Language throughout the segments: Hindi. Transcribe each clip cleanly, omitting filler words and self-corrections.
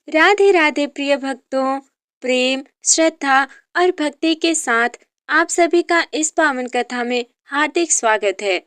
राधे राधे प्रिय भक्तों, प्रेम, श्रद्धा और भक्ति के साथ आप सभी का इस पावन कथा में हार्दिक स्वागत है।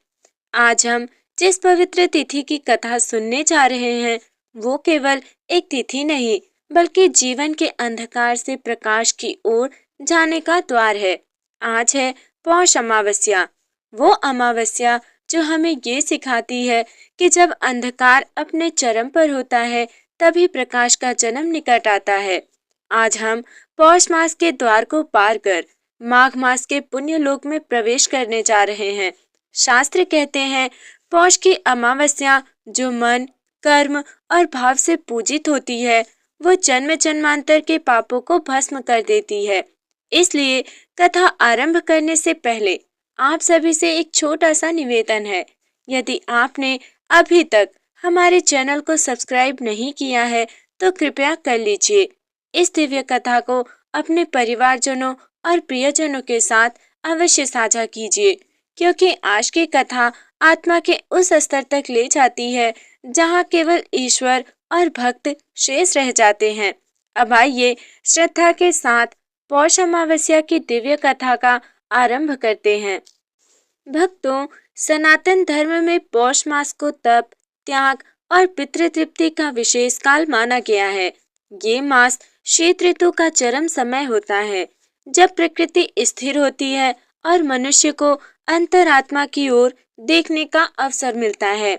आज हम जिस पवित्र तिथि की कथा सुनने जा रहे हैं, वो केवल एक तिथि नहीं, बल्कि जीवन के अंधकार से प्रकाश की ओर जाने का द्वार है। आज है पौष अमावस्या, वो अमावस्या जो हमें ये सिखाती है कि जब अंधकार अपने चरम पर होता है, तभी प्रकाश का जन्म निकट आता है। आज हम पौष मास के द्वार को पार कर माघ मास के पुण्य लोक में प्रवेश करने जा रहे हैं। शास्त्र कहते हैं, पौष की अमावस्या जो मन, कर्म और भाव से पूजित होती है, वो जन्म जन्मांतर के पापों को भस्म कर देती है। इसलिए कथा आरंभ करने से पहले आप सभी से एक छोटा सा निवेदन है। यदि आपने अभी तक हमारे चैनल को सब्सक्राइब नहीं किया है, तो कृपया कर लीजिए। इस दिव्य कथा को अपने परिवारजनों और प्रियजनों के साथ अवश्य साझा कीजिए, क्योंकि आज की कथा आत्मा के उस स्तर तक ले जाती है जहां केवल ईश्वर और भक्त शेष रह जाते हैं। अब आइए श्रद्धा के साथ पौष अमावस्या की दिव्य कथा का आरंभ करते हैं। भक्तों, सनातन धर्म में पौष मास को तप, त्याग और पितृ तृप्ति का विशेष काल माना गया है। ये मास शीत ऋतु का चरम समय होता है, जब प्रकृति स्थिर होती है और मनुष्य को अंतरात्मा की ओर देखने का अवसर मिलता है।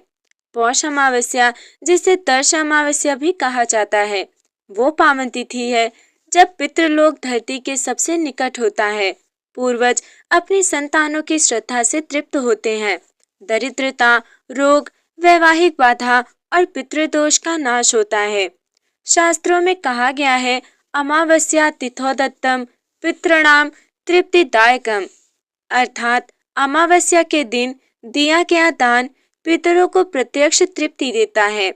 पौष अमावस्या, जिसे तर्श अमावस्या भी कहा जाता है, वो पावन तिथि है जब पितृलोक धरती के सबसे निकट होता है। पूर्वज अपनी संतानों की श्रद्धा से तृप्त होते हैं। दरिद्रता, रोग, वैवाहिक बाधा और पितृदोष का नाश होता है। शास्त्रों में कहा गया है, अमावस्या तिथोदत्तम पितृणाम तृप्तिदायकम, अर्थात अमावस्या के दिन दिया गया दान पितरों को प्रत्यक्ष तृप्ति देता है।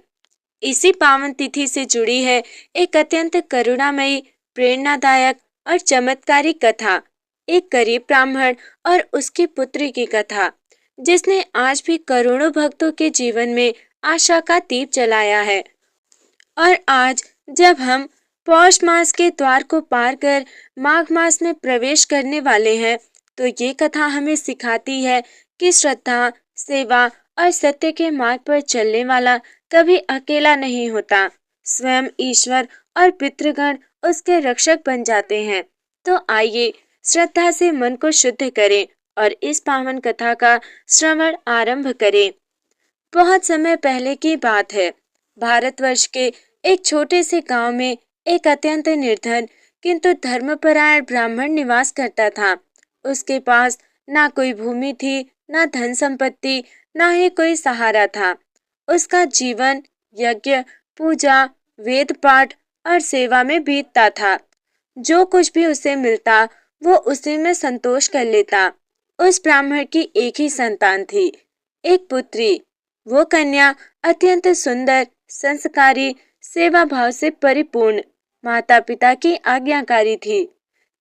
इसी पावन तिथि से जुड़ी है एक अत्यंत करुणामयी, प्रेरणादायक और चमत्कारी कथा, एक गरीब ब्राह्मण और उसकी पुत्री की कथा, जिसने आज भी करोड़ों भक्तों के जीवन में आशा का दीप जलाया है। और आज जब हम पौष मास के द्वार को पार कर माघ मास में प्रवेश करने वाले हैं, तो ये कथा हमें सिखाती है कि श्रद्धा, सेवा और सत्य के मार्ग पर चलने वाला कभी अकेला नहीं होता। स्वयं ईश्वर और पितृगण उसके रक्षक बन जाते हैं। तो आइए श्रद्धा से मन को शुद्ध करें और इस पावन कथा का श्रवण आरंभ करें। बहुत समय पहले की बात है। भारतवर्ष के एक छोटे से गांव में एक अत्यंत निर्धन किंतु धर्मपरायण ब्राह्मण निवास करता था। उसके पास ना कोई भूमि थी, ना धन संपत्ति, ना ही कोई सहारा था। उसका जीवन यज्ञ, पूजा, वेद पाठ और सेवा में बीतता था। जो कुछ भी उसे मिलता, वो उसी में संतोष कर लेता। उस ब्राह्मण की एक ही संतान थी, एक पुत्री। वो कन्या अत्यंत सुंदर, संस्कारी, सेवा भाव से परिपूर्ण, माता पिता की आज्ञाकारी थी।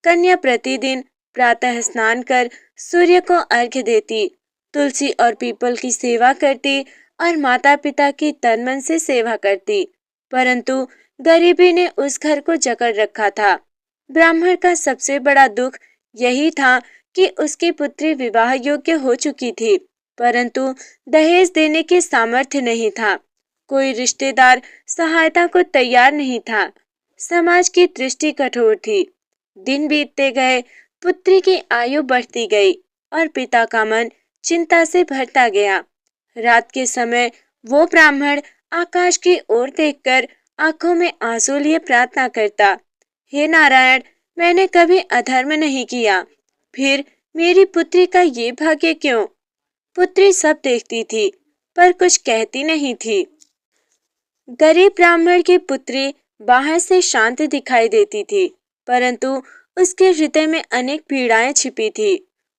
कन्या प्रतिदिन प्रातः स्नान कर सूर्य को अर्घ्य देती, तुलसी और पीपल की सेवा करती और माता पिता की तन मन से सेवा करती। परंतु गरीबी ने उस घर को जकड़ रखा था। ब्राह्मण का सबसे बड़ा दुख यही था कि उसकी पुत्री विवाह योग्य हो चुकी थी, परंतु दहेज देने की सामर्थ्य नहीं था। कोई रिश्तेदार सहायता को तैयार नहीं था। समाज की दृष्टि कठोर थी। दिन बीतते गए, पुत्री की आयु बढ़ती गई और पिता का मन चिंता से भरता गया। रात के समय वो ब्राह्मण आकाश की ओर देखकर आंखों में आंसू लिए प्रार्थना करता, हे नारायण, मैंने कभी अधर्म नहीं किया, फिर मेरी पुत्री का ये भाग्य क्यों? पुत्री सब देखती थी, पर कुछ कहती नहीं थी। गरीब ब्राह्मण की पुत्री बाहर से शांत दिखाई देती थी, परंतु उसके हृदय में अनेक पीड़ाएं छिपी थी।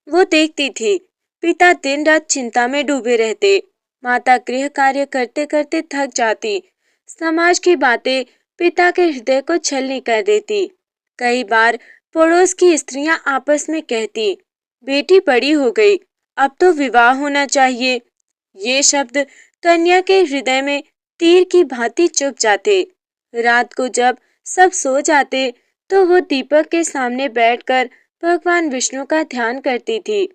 वो देखती थी, पिता दिन रात चिंता में डूबे रहते, माता गृह कार्य करते करते थक जाती, समाज की बातें पिता के हृदय को छलनी कर देती। कई बार पड़ोस की स्त्रियां आपस में कहती, बेटी बड़ी हो गई, अब तो विवाह होना चाहिए। ये शब्द कन्या के हृदय में तीर की भांति चुभ जाते। रात को जब सब सो जाते तो वो दीपक के सामने बैठकर भगवान विष्णु का ध्यान करती थी।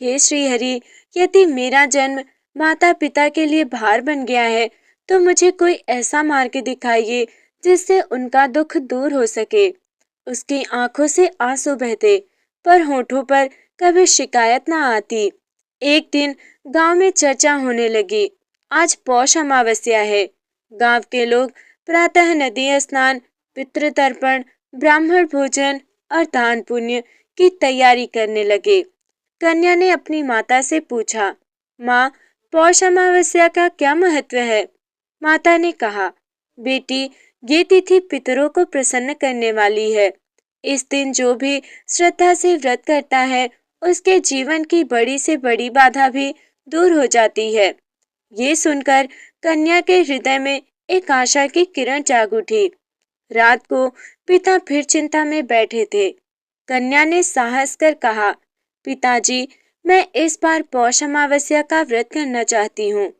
हे श्री हरि, यदि मेरा जन्म माता पिता के लिए भार बन गया है तो मुझे कोई ऐसा मार्ग दिखाइए जिससे उनका दुख दूर हो सके। उसकी आंखों से आंसू बहते पर होठों पर कभी शिकायत न आती। एक दिन गांव में चर्चा होने लगी। आज पौष अमावस्या है। गांव के लोग प्रातः नदी स्नान, पितृ तर्पण, ब्राह्मण भोजन और दान पुण्य की तैयारी करने लगे। कन्या ने अपनी माता से पूछा, माँ, पौष अमावस्या का क्या महत्व है? माता ने कहा, बेटी, ये तिथि पितरों को प्रसन्न करने वाली है। इस दिन जो भी श्रद्धा से व्रत करता है उसके जीवन की बड़ी से बड़ी बाधा भी दूर हो जाती है। ये सुनकर कन्या के हृदय में एक आशा की किरण जाग उठी। रात को पिता फिर चिंता में बैठे थे। कन्या ने साहस कर कहा, पिताजी, मैं इस बार पौष अमावस्या का व्रत करना चाहती हूँ।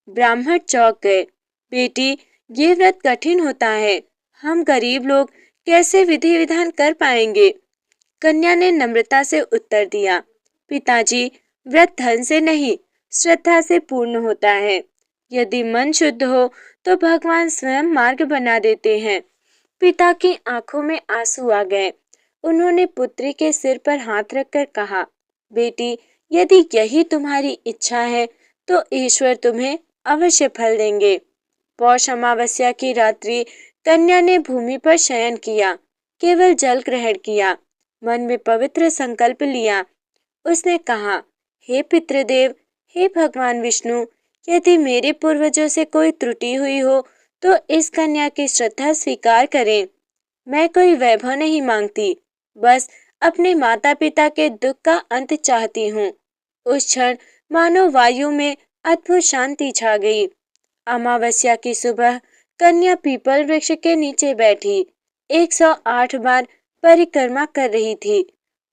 ब्राह्मण चौंक गए। बेटी, ये व्रत कठिन होता है। हम गरीब लोग कैसे विधि विधान कर पाएंगे? कन्या ने नम्रता से उत्तर दिया, पिताजी, व्रत धन से नहीं, श्रद्धा से पूर्ण होता है। यदि मन शुद्ध हो तो भगवान स्वयं मार्ग बना देते हैं। पिता की आंखों में आंसू आ गए। उन्होंने पुत्री के सिर पर हाथ रखकर कहा, बेटी, यदि यही तुम्हारी इच्छा है तो ईश्वर तुम्हें अवश्य फल देंगे। पौष अमावस्या की रात्रि कन्या ने भूमि पर शयन किया, केवल जल ग्रहण किया, मन में पवित्र संकल्प लिया। उसने कहा, हे पितृदेव, हे भगवान विष्णु, यदि मेरे पूर्वजों से कोई त्रुटि हुई हो तो इस कन्या की श्रद्धा स्वीकार करें। मैं कोई वैभव नहीं मांगती, बस अपने माता पिता के दुख का अंत चाहती हूँ। उस क्षण मानो वायु में अद्भुत शांति छा गई। अमावस्या की सुबह कन्या पीपल वृक्ष के नीचे बैठी 108 बार परिक्रमा कर रही थी।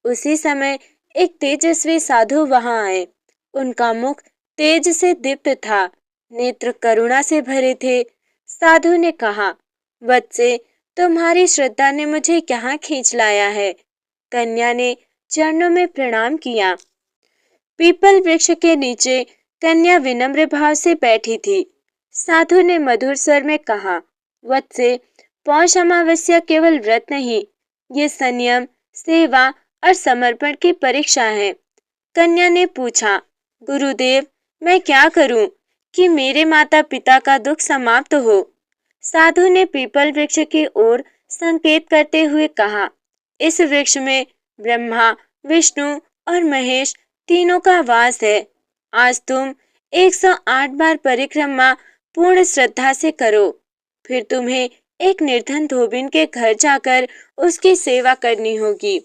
उसी समय एक तेजस्वी साधु वहां आए। उनका मुख तेज से दीप्त था, नेत्र करुणा से भरे थे। साधु ने कहा, वत्से, तुम्हारी श्रद्धा ने मुझे यहाँ खींच लाया है। कन्या ने चरणों में प्रणाम किया। पीपल वृक्ष के नीचे कन्या विनम्र भाव से बैठी थी। साधु ने मधुर स्वर में कहा, वत्से, पौष अमावस्या केवल व्रत नहीं, ये संयम, सेवा और समर्पण की परीक्षा है। कन्या ने पूछा, गुरुदेव, मैं क्या करूं कि मेरे माता पिता का दुख समाप्त हो? साधु ने पीपल वृक्ष की ओर संकेत करते हुए कहा, इस वृक्ष में ब्रह्मा, विष्णु और महेश तीनों का वास है। आज तुम 108 बार परिक्रमा पूर्ण श्रद्धा से करो। फिर तुम्हें एक निर्धन धोबिन के घर जाकर उसकी सेवा करनी होगी।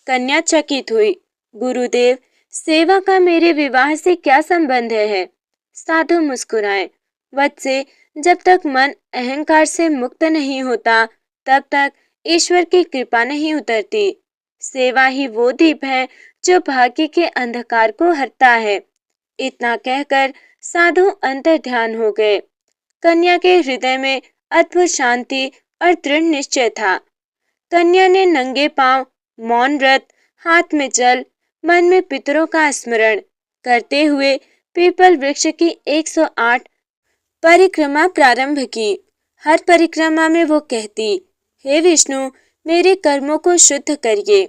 कन्या चकित हुई। गुरुदेव, सेवा का मेरे विवाह से क्या संबंध है? साधु मुस्कुराए। वत्से, जब तक मन अहंकार से मुक्त नहीं होता तब तक ईश्वर की कृपा नहीं उतरती। सेवा ही वो दीप है जो भाग्य के अंधकार को हरता है। इतना कहकर साधु अंतर ध्यान हो गए। कन्या के हृदय में अद्भुत शांति और दृढ़ निश्चय था। कन्या ने नंगे पांव मौन व्रत, हाथ में जल, मन में पितरों का स्मरण करते हुए पीपल वृक्ष की 108 परिक्रमा प्रारंभ की। हर परिक्रमा में वो कहती, हे विष्णु, मेरे कर्मों को शुद्ध करिए।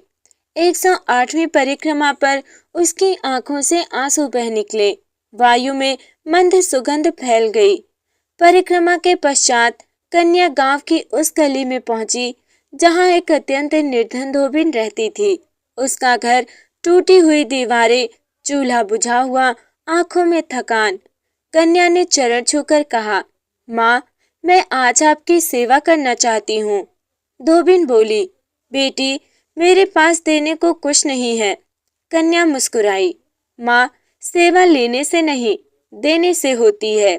108वीं परिक्रमा पर उसकी आंखों से आंसू बह निकले। वायु में मंद सुगंध फैल गई। परिक्रमा के पश्चात कन्या गांव की उस गली में पहुंची जहां एक अत्यंत निर्धन धोबिन रहती थी। उसका घर, टूटी हुई दीवारें, चूल्हा बुझा हुआ, आंखों में थकान। कन्या ने चरण छूकर कहा, माँ, मैं आज आपकी सेवा करना चाहती हूँ। धोबिन बोली, बेटी, मेरे पास देने को कुछ नहीं है। कन्या मुस्कुराई, माँ, सेवा लेने से नहीं, देने से होती है।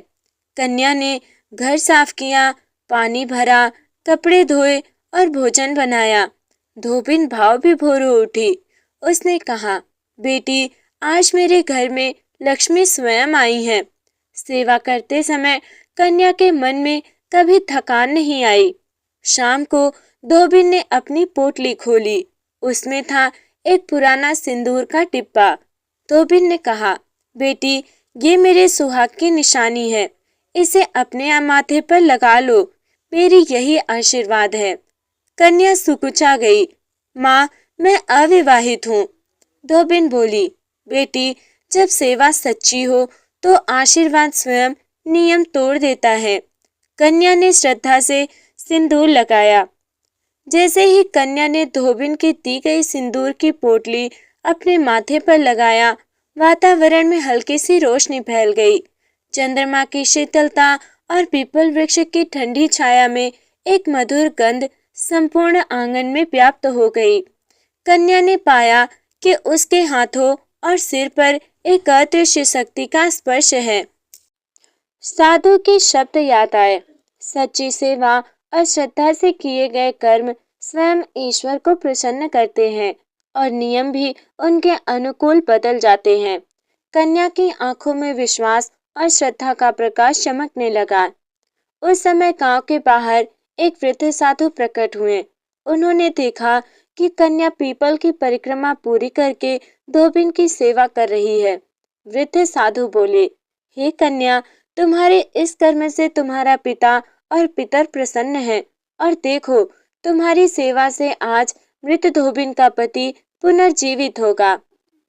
कन्या ने घर साफ किया, पानी भरा, कपड़े धोए और भोजन बनाया। धोबिन भाव विभोर हो उठी। उसने कहा, बेटी, आज मेरे घर में लक्ष्मी स्वयं आई है। सेवा करते समय कन्या के मन में कभी थकान नहीं आई। शाम को धोबिन ने अपनी पोटली खोली। उसमें था एक पुराना सिंदूर का डिब्बा। धोबिन ने कहा, बेटी, ये मेरे सुहाग की निशानी है। इसे अपने माथे पर लगा लो। मेरी यही आशीर्वाद है। कन्या सुकुचा गई। माँ, मैं अविवाहित हूँ। धोबिन बोली, बेटी, जब सेवा सच्ची हो तो आशीर्वाद स्वयं नियम तोड़ देता है। कन्या ने श्रद्धा से सिंदूर लगाया। जैसे ही कन्या ने धोबिन की दी गई सिंदूर की पोटली अपने माथे पर लगाया, वातावरण में हल्की सी रोशनी फैल गई। चंद्रमा की शीतलता और पीपल वृक्ष की ठंडी छाया में एक मधुर गंध संपूर्ण आंगन में व्याप्त हो गई। कन्या ने पाया कि उसके हाथों और सिर पर एक अदृश्य शक्ति का स्पर्श है। साधु के शब्द याद आए। सच्ची सेवा और श्रद्धा से किए गए कर्म स्वयं ईश्वर को प्रसन्न करते हैं और नियम भी उनके अनुकूल बदल जाते हैं। कन्या की आंखों में विश्वास और श्रद्धा का प्रकाश चमकने लगा। उस समय गांव के बाहर एक वृद्ध साधु प्रकट हुए। उन्होंने देखा कि कन्या पीपल की परिक्रमा पूरी करके धोबिन की सेवा कर रही है। वृद्ध साधु बोले, हे कन्या, तुम्हारे इस कर्म से तुम्हारा पिता और पितर प्रसन्न है और देखो, तुम्हारी सेवा से आज मृत धोबिन का पति पुनर्जीवित होगा।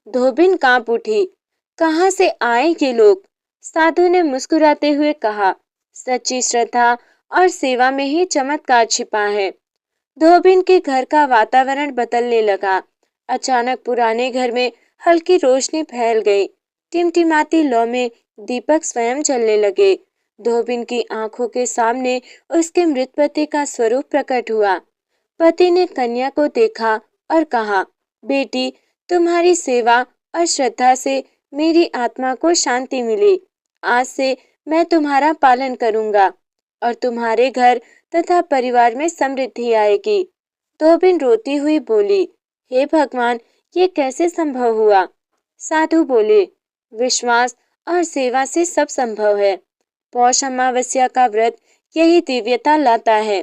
धोबिन कांप उठी। कहाँ से आए ये लोग? साधु ने मुस्कुराते हुए कहा, सच्ची श्रद्धा और सेवा में ही चमत्कार छिपा है। धोबिन के घर का वातावरण बदलने लगा। अचानक पुराने घर में हल्की रोशनी फैल गई। टिमटिमाती लौ में दीपक स्वयं जलने लगे। धोबिन की आंखों के सामने उसके मृत पति का स्वरूप प्रकट हुआ। पति ने कन्या को देखा और कहा, बेटी, तुम्हारी सेवा और श्रद्धा से मेरी आत्मा को शांति मिली। आज से मैं तुम्हारा पालन करूंगा और तुम्हारे घर तथा परिवार में समृद्धि आएगी। धोबिन रोती हुई बोली, हे भगवान, ये कैसे संभव हुआ? साधु बोले, विश्वास और सेवा से सब संभव है। पौष अमावस्या का व्रत यही दिव्यता लाता है।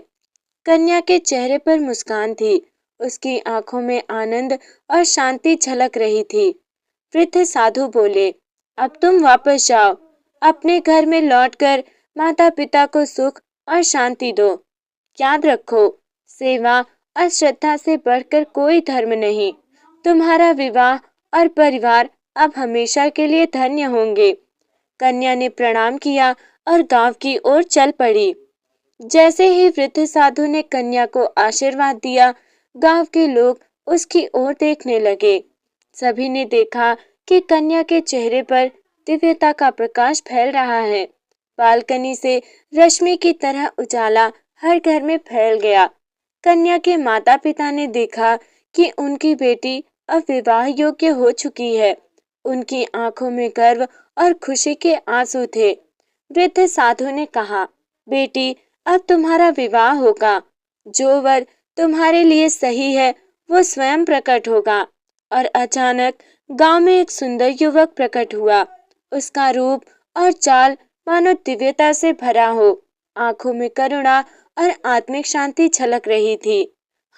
कन्या के चेहरे पर मुस्कान थी। उसकी आंखों में आनंद और शांति झलक रही थी। वृद्ध साधु बोले, अब तुम वापस जाओ। अपने घर में लौटकर माता पिता को सुख और शांति दो। याद रखो, सेवा और श्रद्धा से बढ़कर कोई धर्म नहीं। तुम्हारा विवाह और परिवार अब हमेशा के लिए धन्य होंगे। कन्या ने प्रणाम किया और गांव की ओर चल पड़ी। जैसे ही वृद्ध साधु ने कन्या को आशीर्वाद दिया, गांव के लोग उसकी ओर देखने लगे। सभी ने देखा कि कन्या के चेहरे पर दिव्यता का प्रकाश फैल रहा है। बालकनी से रश्मि की तरह उजाला हर घर में फैल गया। कन्या के माता पिता ने देखा कि उनकी बेटी अब विवाह योग्य हो चुकी है। उनकी आंखों में गर्व और खुशी के आंसू थे। वृद्ध साधु ने कहा, बेटी, अब तुम्हारा विवाह होगा। जो वर तुम्हारे लिए सही है वो स्वयं प्रकट होगा। और अचानक गांव में एक सुंदर युवक प्रकट हुआ। उसका रूप और चाल मानो दिव्यता से भरा हो। आंखों में करुणा और आत्मिक शांति झलक रही थी।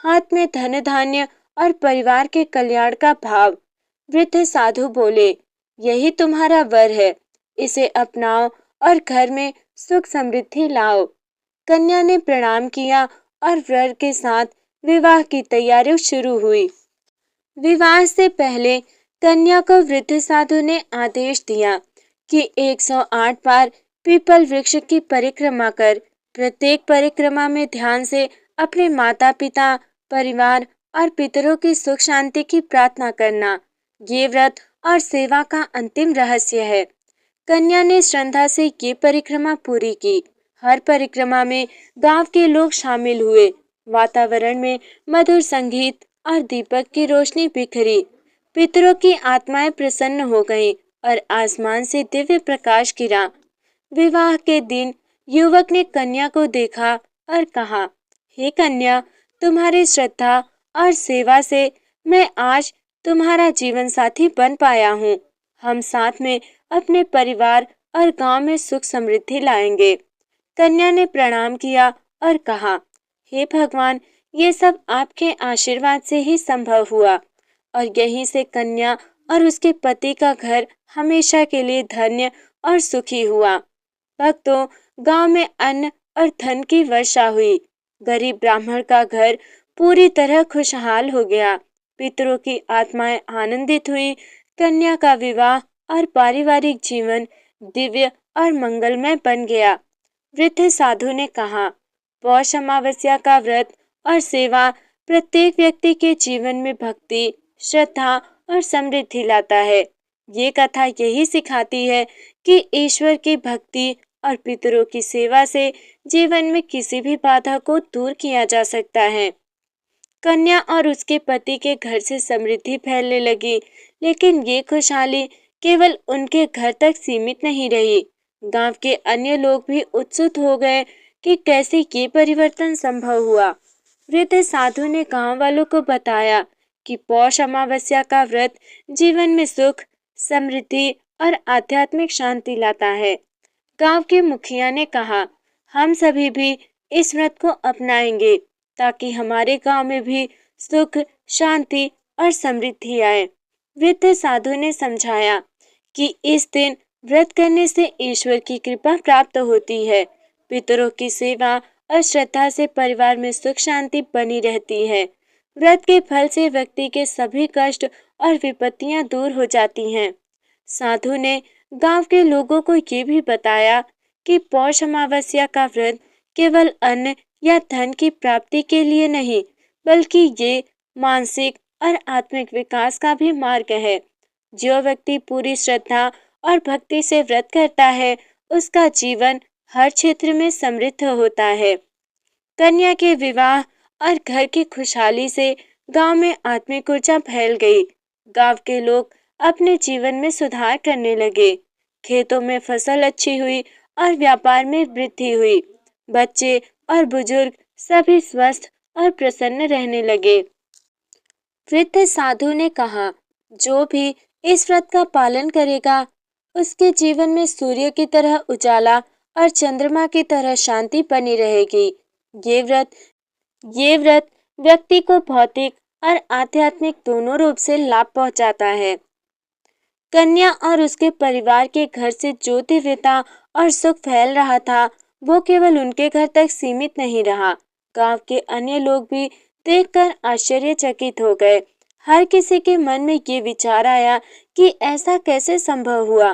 हाथ में धन धान्य और परिवार के कल्याण का भाव। वृद्ध साधु बोले, यही तुम्हारा वर है। इसे अपनाओ और घर में सुख समृद्धि लाओ। कन्या ने प्रणाम किया और वर के साथ विवाह की तैयारी शुरू हुई। विवाह से पहले कन्या को वृद्ध साधु ने आदेश दिया कि 108 बार पीपल वृक्ष की परिक्रमा कर प्रत्येक परिक्रमा में ध्यान से अपने माता पिता, परिवार और पितरों की सुख शांति की प्रार्थना करना। ये व्रत और सेवा का अंतिम रहस्य है। कन्या ने श्रद्धा से ये परिक्रमा पूरी की। हर परिक्रमा में गांव के लोग शामिल हुए। वातावरण में मधुर संगीत और दीपक की रोशनी बिखरी। पितरों की आत्माएं प्रसन्न हो गईं और आसमान से दिव्य प्रकाश गिरा। विवाह के दिन युवक ने कन्या को देखा और कहा, हे कन्या, तुम्हारी श्रद्धा और सेवा से मैं आज तुम्हारा जीवन साथी बन पाया हूँ। हम साथ में अपने परिवार और गांव में सुख समृद्धि लाएंगे। कन्या ने प्रणाम किया और कहा, हे भगवान, ये सब आपके आशीर्वाद से ही संभव हुआ और यहीं से कन्या और उसके पति का घर हमेशा के लिए धन्य और सुखी हुआ। भक्तों, गांव में अन्न और धन की वर्षा हुई। गरीब ब्राह्मण का घर पूरी तरह खुशहाल हो गया। पितरों की आत्माएं आनंदित हुई। कन्या का विवाह और पारिवारिक जीवन दिव्य और मंगलमय बन गया। वृद्ध साधु ने कहा, पौष अमावस्या का व्रत और सेवा प्रत्येक व्यक्ति के जीवन में भक्ति, श्रद्धा और समृद्धि लाता है। ये कथा यही सिखाती है कि ईश्वर की भक्ति और पितरों की सेवा से जीवन में किसी भी बाधा को दूर किया जा सकता है। कन्या और उसके पति के घर से समृद्धि फैलने लगी, लेकिन ये खुशहाली केवल उनके घर तक सीमित नहीं रही। गांव के अन्य लोग भी उत्सुक हो गए कि कैसे ये परिवर्तन संभव हुआ। वृद्ध साधु ने गांव वालों को बताया कि पौष अमावस्या का व्रत जीवन में सुख, समृद्धि और आध्यात्मिक शांति लाता है। गांव के मुखिया ने कहा, हम सभी भी इस व्रत को अपनाएंगे ताकि हमारे गांव में भी सुख, शांति और समृद्धि आए। वृद्ध साधु ने समझाया कि इस दिन व्रत करने से ईश्वर की कृपा प्राप्त होती है। पितरों की सेवा और श्रद्धा से परिवार में सुख शांति बनी रहती है। व्रत के फल से व्यक्ति के सभी कष्ट और विपत्तियां दूर हो जाती हैं। साधु ने गांव के लोगों को ये भी बताया कि पौष अमावस्या का व्रत केवल अन्न या धन की प्राप्ति के लिए नहीं, बल्कि ये मानसिक और आत्मिक विकास का भी मार्ग है। जो व्यक्ति पूरी श्रद्धा और भक्ति से व्रत करता है, उसका जीवन हर क्षेत्र में समृद्ध होता है। कन्या के विवाह और घर की खुशहाली से गांव में आत्मिक ऊर्जा फैल गई। गांव के लोग अपने जीवन में सुधार करने लगे। खेतों में फसल अच्छी हुई और व्यापार में वृद्धि हुई। बच्चे और बुजुर्ग सभी स्वस्थ और प्रसन्न रहने लगे। वृद्ध साधु ने कहा, जो भी इस व्रत का पालन करेगा, उसके जीवन में सूर्य की तरह उजाला और चंद्रमा की तरह शांति बनी रहेगी। ये व्रत व्यक्ति को भौतिक और आध्यात्मिक दोनों रूप से लाभ पहुंचाता है। कन्या और उसके परिवार के घर से जो दिव्यता और सुख फैल रहा था, वो केवल उनके घर तक सीमित नहीं रहा। गांव के अन्य लोग भी देखकर आश्चर्यचकित हो गए। हर किसी के मन में ये विचार आया कि ऐसा कैसे संभव हुआ।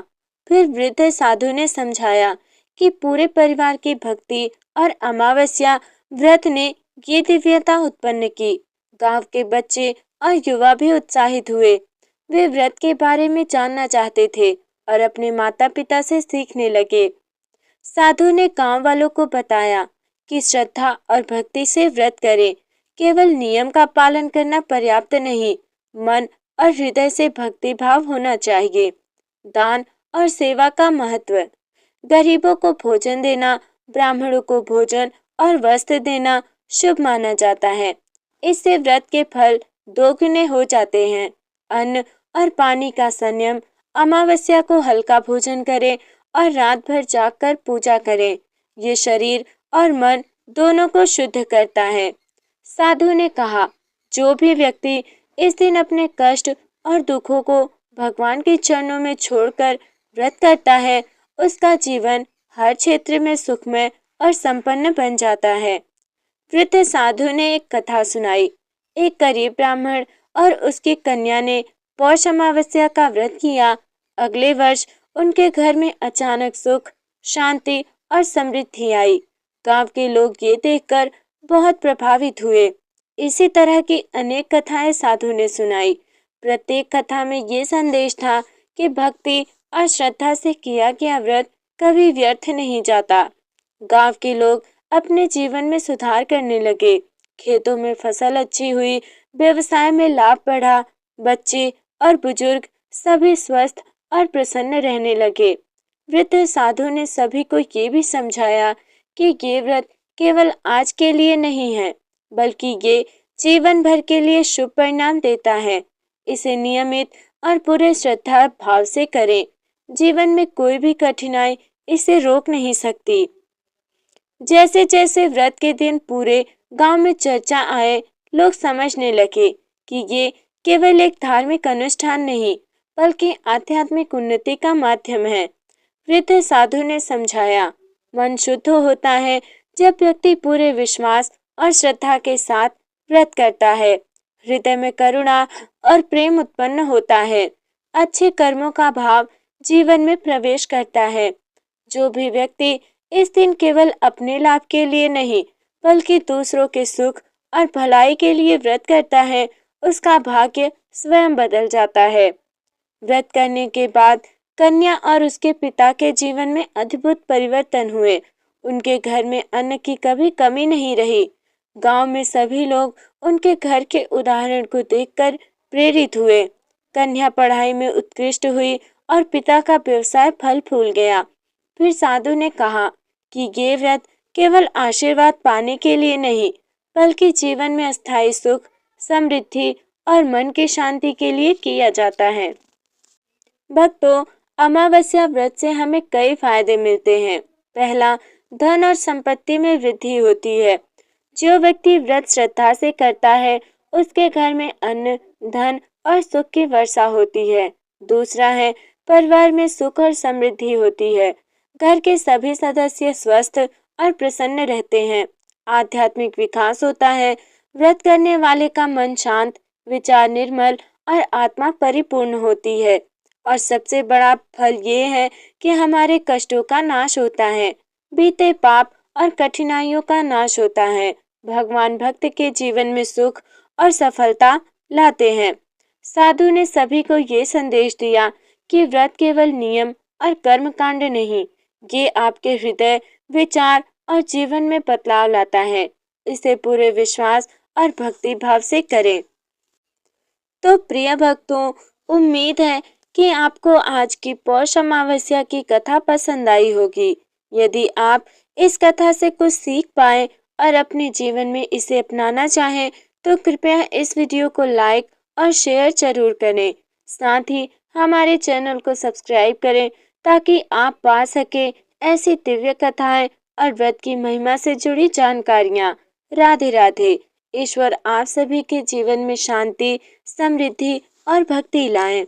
फिर वृद्ध साधु ने समझाया कि पूरे परिवार की भक्ति और अमावस्या व्रत ने ये दिव्यता उत्पन्न की। गांव के बच्चे और युवा भी उत्साहित हुए। वे व्रत के बारे में जानना चाहते थे और अपने माता पिता से सीखने लगे। साधु ने गांव वालों को बताया कि श्रद्धा और भक्ति से व्रत करें। केवल नियम का पालन करना पर्याप्त नहीं, मन और हृदय से भक्ति भाव होना चाहिए। दान और सेवा का महत्व। गरीबों को भोजन देना, ब्राह्मणों को भोजन और वस्त्र देना शुभ माना जाता है। इससे व्रत के फल दोगुने हो जाते हैं। अन्न और पानी का संयम। अमावस्या को हल्का भोजन करें और रात भर जागकर पूजा करें। ये शरीर और मन दोनों को शुद्ध करता है। साधु ने कहा, जो भी व्यक्ति इस दिन अपने कष्ट और दुखों को भगवान के चरणों में छोड़कर व्रत करता है, उसका जीवन हर क्षेत्र में सुखमय और संपन्न बन जाता है। वृद्ध साधु ने एक कथा सुनाई। एक गरीब ब्राह्मण और उसकी कन्या ने पौष अमावस्या का व्रत किया। अगले वर्ष उनके घर में अचानक सुख, शांति और समृद्धि आई। गांव के लोग ये देखकर बहुत प्रभावित हुए। इसी तरह की अनेक कथाएं साधु ने सुनाई। प्रत्येक कथा में ये संदेश था कि भक्ति और श्रद्धा से किया गया व्रत कभी व्यर्थ नहीं जाता। गांव के लोग अपने जीवन में सुधार करने लगे। खेतों में फसल अच्छी हुई, व्यवसाय में लाभ बढ़ा, बच्चे और बुजुर्ग सभी स्वस्थ और प्रसन्न रहने लगे। वृद्ध साधु ने सभी को ये भी समझाया कि ये व्रत केवल आज के लिए नहीं है, बल्कि ये जीवन भर के लिए शुभ परिणाम देता है। इसे नियमित और पूरे श्रद्धा भाव से करें। जीवन में कोई भी कठिनाई इसे रोक नहीं सकती। जैसे जैसे व्रत के दिन पूरे गांव में चर्चा आए, लोग समझने लगे कि ये केवल एक धार्मिक अनुष्ठान नहीं, बल्कि आध्यात्मिक उन्नति का माध्यम है। वृद्ध साधु ने समझाया, मन शुद्ध होता है जब व्यक्ति पूरे विश्वास और श्रद्धा के साथ व्रत करता है। हृदय में करुणा और प्रेम उत्पन्न होता है। अच्छे कर्मों का भाव जीवन में प्रवेश करता है। जो भी व्यक्ति इस दिन केवल अपने लाभ के लिए नहीं, बल्कि दूसरों के सुख और भलाई के लिए व्रत करता है, उसका भाग्य स्वयं बदल जाता है। व्रत करने के बाद कन्या और उसके पिता के जीवन में अद्भुत परिवर्तन हुए। उनके घर में अन्न की कभी कमी नहीं रही। गांव में सभी लोग उनके घर के उदाहरण को देखकर प्रेरित हुए। कन्या पढ़ाई में उत्कृष्ट हुई और पिता का व्यवसाय फल फूल गया। फिर साधु ने कहा कि ये व्रत केवल आशीर्वाद पाने के लिए नहीं, बल्कि जीवन में अस्थायी सुख, समृद्धि और मन की शांति के लिए किया जाता है। भक्तों, अमावस्या व्रत से हमें कई फायदे मिलते हैं। पहला, धन और संपत्ति में वृद्धि होती है। जो व्यक्ति व्रत श्रद्धा से करता है, उसके घर में अन्न, धन और सुख की वर्षा होती है। दूसरा है, परिवार में सुख और समृद्धि होती है। घर के सभी सदस्य स्वस्थ और प्रसन्न रहते हैं। आध्यात्मिक विकास होता है। व्रत करने वाले का मन शांत, विचार निर्मल और आत्मा परिपूर्ण होती है। और सबसे बड़ा फल ये है कि हमारे कष्टों का नाश होता है, बीते पाप और कठिनाइयों का नाश होता है। भगवान भक्त के जीवन में सुख और सफलता लाते हैं। साधु ने सभी को ये संदेश दिया कि व्रत केवल नियम और कर्म कांड नहीं, ये आपके हृदय, विचार और जीवन में बदलाव लाता है। इसे पूरे विश्वास और भक्ति भाव से करें। तो प्रिय भक्तों, उम्मीद है कि आपको आज की पौष अमावस्या की कथा पसंद आई होगी। यदि आप इस कथा से कुछ सीख पाए और अपने जीवन में इसे अपनाना चाहें, तो कृपया इस वीडियो को लाइक और शेयर जरूर करें। साथ ही हमारे चैनल को सब्सक्राइब करें ताकि आप पा सके ऐसी दिव्य कथाएं और व्रत की महिमा से जुड़ी जानकारियां। राधे राधे। ईश्वर आप सभी के जीवन में शांति, समृद्धि और भक्ति लाएं।